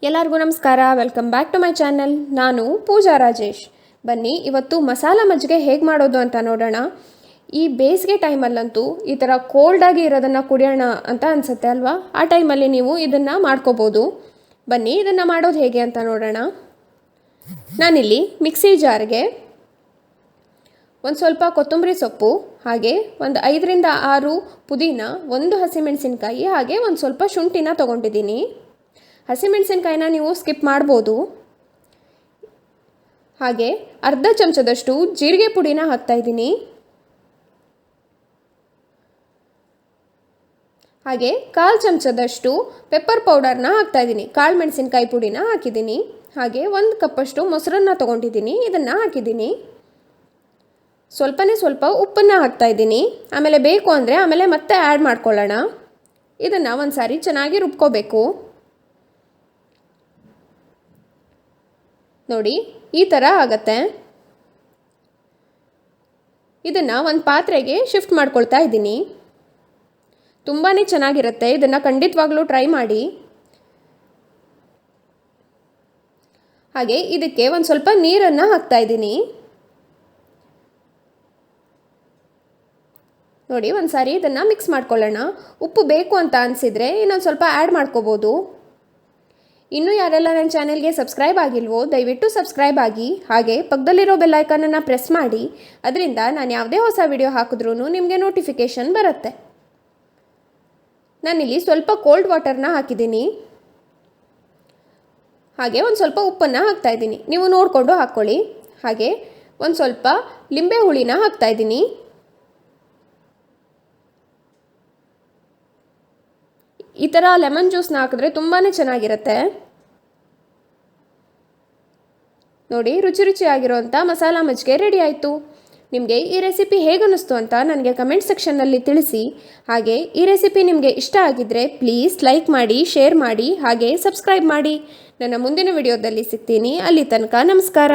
ಎಲ್ಲರಿಗೂ ನಮಸ್ಕಾರ. Welcome back to my channel. ನಾನು ಪೂಜಾ ರಾಜೇಶ್. ಬನ್ನಿ ಇವತ್ತು ಮಸಾಲ ಮಜ್ಜಿಗೆ ಹೇಗೆ ಮಾಡೋದು ಅಂತ ನೋಡೋಣ. ಈ ಬೇಸಿಗೆ ಟೈಮಲ್ಲಂತೂ ಈ ಥರ ಕೋಲ್ಡಾಗಿ ಇರೋದನ್ನು ಕುಡಿಯೋಣ ಅಂತ ಅನಿಸುತ್ತೆ ಅಲ್ವಾ? ಆ ಟೈಮಲ್ಲಿ ನೀವು ಇದನ್ನು ಮಾಡ್ಕೋಬೋದು. ಬನ್ನಿ ಇದನ್ನು ಮಾಡೋದು ಹೇಗೆ ಅಂತ ನೋಡೋಣ. ನಾನಿಲ್ಲಿ ಮಿಕ್ಸಿ ಜಾರ್ಗೆ ಒಂದು ಸ್ವಲ್ಪ ಕೊತ್ತಂಬರಿ ಸೊಪ್ಪು, ಹಾಗೆ ಒಂದು 5ರಿಂದ 6 ಪುದೀನ, 1 ಹಸಿಮೆಣಸಿನ್ಕಾಯಿ, ಹಾಗೆ ಒಂದು ಸ್ವಲ್ಪ ಶುಂಠಿನ ತೊಗೊಂಡಿದ್ದೀನಿ. ಹಸಿಮೆಣಸಿನ್ಕಾಯಿನ ನೀವು ಸ್ಕಿಪ್ ಮಾಡ್ಬೋದು. ಹಾಗೆ ಅರ್ಧ ಚಮಚದಷ್ಟು ಜೀರಿಗೆ ಪುಡಿನ ಹಾಕ್ತಾಯಿದ್ದೀನಿ. ಹಾಗೆ 1/4 ಚಮಚದಷ್ಟು ಪೆಪ್ಪರ್ ಪೌಡರ್ನ ಹಾಕ್ತಾಯಿದ್ದೀನಿ. ಕಾಳು ಮೆಣಸಿನ್ಕಾಯಿ ಪುಡಿನ ಹಾಕಿದ್ದೀನಿ. ಹಾಗೆ 1 ಕಪ್ಪಷ್ಟು ಮೊಸರನ್ನ ತೊಗೊಂಡಿದ್ದೀನಿ, ಇದನ್ನು ಹಾಕಿದ್ದೀನಿ. ಸ್ವಲ್ಪ ಉಪ್ಪನ್ನು ಹಾಕ್ತಾಯಿದ್ದೀನಿ. ಆಮೇಲೆ ಬೇಕು ಅಂದರೆ ಆಮೇಲೆ ಮತ್ತೆ ಆ್ಯಡ್ ಮಾಡ್ಕೊಳ್ಳೋಣ. ಇದನ್ನು ಒಂದು ಸಾರಿ ಚೆನ್ನಾಗಿ ರುಬ್ಕೋಬೇಕು. ನೋಡಿ ಈ ಥರ ಆಗುತ್ತೆ. ಇದನ್ನು ಒಂದು ಪಾತ್ರೆಗೆ ಶಿಫ್ಟ್ ಮಾಡ್ಕೊಳ್ತಾ ಇದ್ದೀನಿ. ತುಂಬಾ ಚೆನ್ನಾಗಿರುತ್ತೆ, ಇದನ್ನು ಖಂಡಿತವಾಗ್ಲೂ ಟ್ರೈ ಮಾಡಿ. ಹಾಗೆ ಇದಕ್ಕೆ ಒಂದು ಸ್ವಲ್ಪ ನೀರನ್ನು ಹಾಕ್ತಾ ಇದ್ದೀನಿ. ನೋಡಿ ಒಂದು ಸಾರಿ ಇದನ್ನು ಮಿಕ್ಸ್ ಮಾಡ್ಕೊಳ್ಳೋಣ. ಉಪ್ಪು ಬೇಕು ಅಂತ ಅನಿಸಿದರೆ ಇನ್ನೊಂದು ಸ್ವಲ್ಪ ಆ್ಯಡ್ ಮಾಡ್ಕೋಬೋದು. ಇನ್ನೂ ಯಾರೆಲ್ಲ ನನ್ನ ಚಾನೆಲ್ಗೆ ಸಬ್ಸ್ಕ್ರೈಬ್ ಆಗಿಲ್ವೋ ದಯವಿಟ್ಟು ಸಬ್ಸ್ಕ್ರೈಬ್ ಆಗಿ. ಹಾಗೆ ಪಕ್ಕದಲ್ಲಿರೋ ಬೆಲ್ ಐಕಾನನ್ನು ಪ್ರೆಸ್ ಮಾಡಿ. ಅದರಿಂದ ನಾನು ಯಾವುದೇ ಹೊಸ ವಿಡಿಯೋ ಹಾಕಿದ್ರೂ ನಿಮಗೆ ನೋಟಿಫಿಕೇಷನ್ ಬರುತ್ತೆ. ನಾನಿಲ್ಲಿ ಸ್ವಲ್ಪ ಕೋಲ್ಡ್ ವಾಟರ್ನ ಹಾಕಿದ್ದೀನಿ. ಹಾಗೆ ಒಂದು ಸ್ವಲ್ಪ ಉಪ್ಪನ್ನು ಹಾಕ್ತಾಯಿದ್ದೀನಿ, ನೀವು ನೋಡಿಕೊಂಡು ಹಾಕ್ಕೊಳ್ಳಿ. ಹಾಗೆ ಒಂದು ಸ್ವಲ್ಪ ಲಿಂಬೆ ಹುಳಿನ ಹಾಕ್ತಾಯಿದ್ದೀನಿ. ಈ ಥರ ಲೆಮನ್ ಜ್ಯೂಸ್ನ ಹಾಕಿದ್ರೆ ತುಂಬಾ ಚೆನ್ನಾಗಿರುತ್ತೆ. ನೋಡಿ ರುಚಿಯಾಗಿರೋಂಥ ಮಸಾಲ ಮಜ್ಜಿಗೆ ರೆಡಿ ಆಯಿತು. ನಿಮಗೆ ಈ ರೆಸಿಪಿ ಹೇಗೆ ಅನ್ನಿಸ್ತು ಅಂತ ನನಗೆ ಕಮೆಂಟ್ ಸೆಕ್ಷನ್ನಲ್ಲಿ ತಿಳಿಸಿ. ಹಾಗೆ ಈ ರೆಸಿಪಿ ನಿಮಗೆ ಇಷ್ಟ ಆಗಿದ್ದರೆ ಪ್ಲೀಸ್ ಲೈಕ್ ಮಾಡಿ, ಶೇರ್ ಮಾಡಿ, ಹಾಗೆ ಸಬ್ಸ್ಕ್ರೈಬ್ ಮಾಡಿ. ನನ್ನ ಮುಂದಿನ ವಿಡಿಯೋದಲ್ಲಿ ಸಿಗ್ತೀನಿ. ಅಲ್ಲಿ ತನಕ ನಮಸ್ಕಾರ.